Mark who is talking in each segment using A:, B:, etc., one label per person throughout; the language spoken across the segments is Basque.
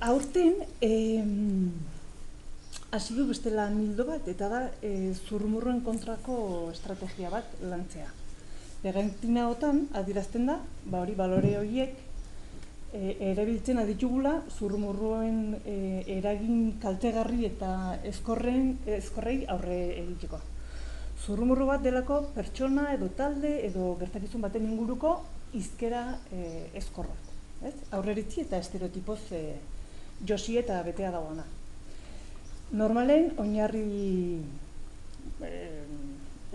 A: Aurten, hasi du beste lan ildo bat, eta da zurrumurruen kontrako estrategia bat lantzea. Bergantinaotan adierazten da, hori balore horiek erabiltzen aditugula zurrumurruen eragin kaltegarri eta ezkorrei aurre egiteko. Zurrumurru bat delako pertsona edo talde edo gertakizun baten inguruko hizkera ezkorra. Aurreritzi eta estereotipoz josi eta betea dagoena. Normalen, oinarri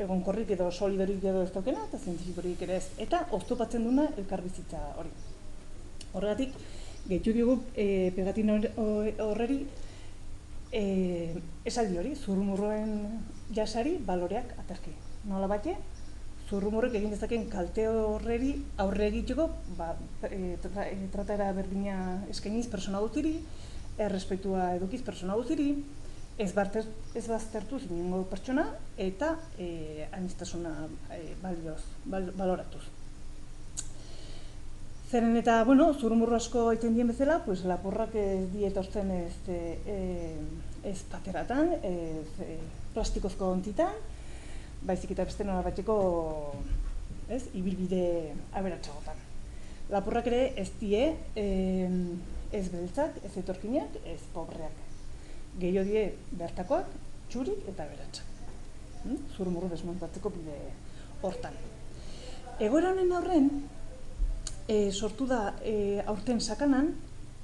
A: egonkorrik edo solidorik edo ez daukena, eta zientifikorik ere ez, eta oztopatzen duna elkarbizitza hori. Horregatik, gehitu dugu pegatina horreri esaldi hori, zurrumurruen jasari baloreak aterki. Nola bate, zurrumurrek egin dezaken kalte horreri aurre egiteko trataera berdina eskainiz persona guztiri, errespetua edukiz persona guztiri, ez baztertuz inongo pertsona eta aniztasuna baloratuz. Zeren eta, zurrumurru asko egiten dien bezala, lapurrak ez dietortzen ez pateratan, ez plastikozko ontitan, baizik eta beste nola bateko ibilbide aberatsagotan. Lapurrak ere ez die ez beltzak, ez etorkinak, ez pobreak. Gehiago die bertakoak, txurik eta aberatsak. Zurrumurru desmontatzeko bide hortan. Egoera honen aurren, sortu da aurten Sakanan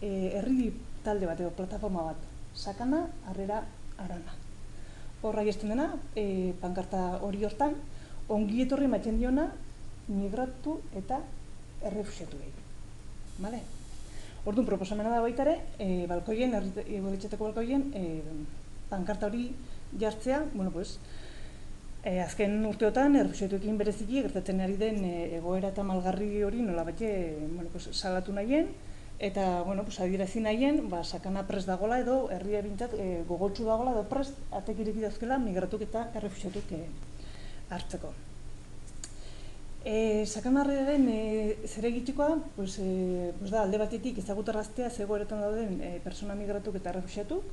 A: herri talde bat edo plataforma bat. Sakana, Harrera, Arana. Horra gesten dena, pankarta hori hortan, ongi etorri ematen diona migratu eta errefuxiatuei. Orduan, proposamena da baita ere, egoletxetako balkoien, pankarta hori jartzea, azken urteotan, errefuxiatuekin bereziki, gertatzen ari den egoera eta malgarri hori nolabait salatu nahien, eta adierazi nahien, Sakana prest dagoela edo herria bintzat gogotsu dagoela edo prest atek ireki dauzkela migratuk eta errefuxiatuk hartzeko. Sakanarraren zer egitekoa, da alde batetik ezagutaraztea ze egoeretan dauden persona migratuk eta errefuxiatuk,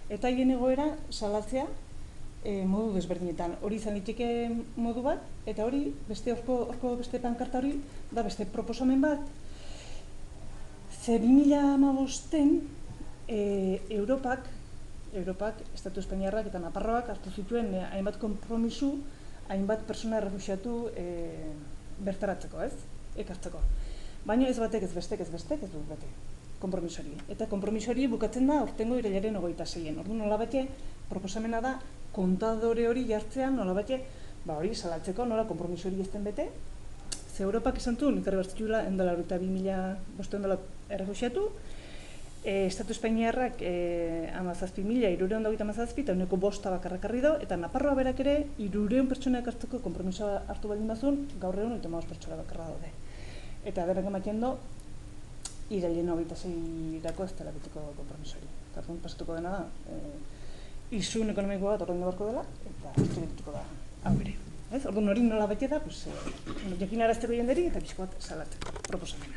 A: eta haien egoera salatzea modu desberdinetan. Hori izan liteke modu bat, eta hori horko beste pankarta hori da beste proposamen bat. Ze 2015-en Europak, Estatu Espainiarrak eta Nafarroak hartu zituen hainbat konpromisu, hainbat persona errefuxiatu bertaratzeko, ekartzeko. Baina ez batek, ez bestek, ez du bete, konpromiso hori. Eta konpromiso hori bukatzen da aurtengo irailaren 26-en. Orduan nolabait proposamena da kontadore hori jartzean nolabait hori salatzeko, nola konpromiso hori ez den bete. Ze Europak esan du, ekarri bartzitula 182.500 errefuxiatu, Estatu Espainiarrak 17.327 eta ehuneko 5 bakarrak harri do, eta Nafarroa berak ere 300 pertsonak hartzeko konpromisoa hartu baldin bazun, gaur egun 95 pertsona bakarra daude. Eta berak ematen do, irailaren 26-erako ez dela beteko konpromiso hori. Orduan pasatuko dena da, isun ekonomiko bat ordaindu beharko dela, eta estudiatuko da hau ere. Orduan hori nola bete da, jakinarazteko jenderi eta pixko bat salatzeko proposamena.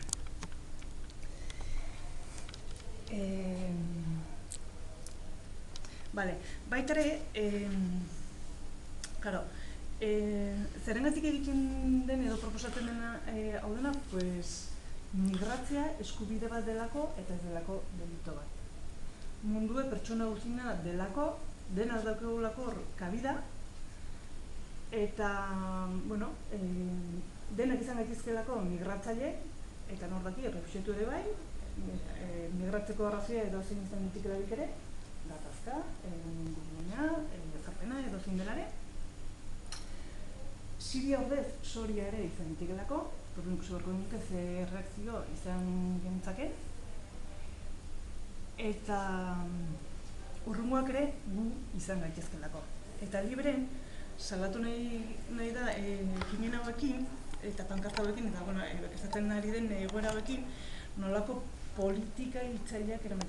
A: Baita ere, zerrengatik egiten den edo proposatzen dena hau dena, migratzea eskubide bat delako eta ez delako delito bat. Mundue pertsona guztina delako, dena ez daukagulako kabida, eta, denak izan gaitizkelako migratzaile, eta nor daki, errefuxiatu ere bai, migratzeko arrazoia edo zein izan ditikelarik ere, gatazka, ingurumena, jazarpena edo zein delare. Siria ordez, Soria ere izan ditikelako, orduan ikusi beharko genuke ze reakzio izan genitzaken, eta urrungoak ere gu izan gaitezkelako. Eta liberen, salatu nahi da ekimen hauekin, eta pankarta hauekin, eta ezaten ari den egoera hauekin, nolako politika hiltzaileak eramaten.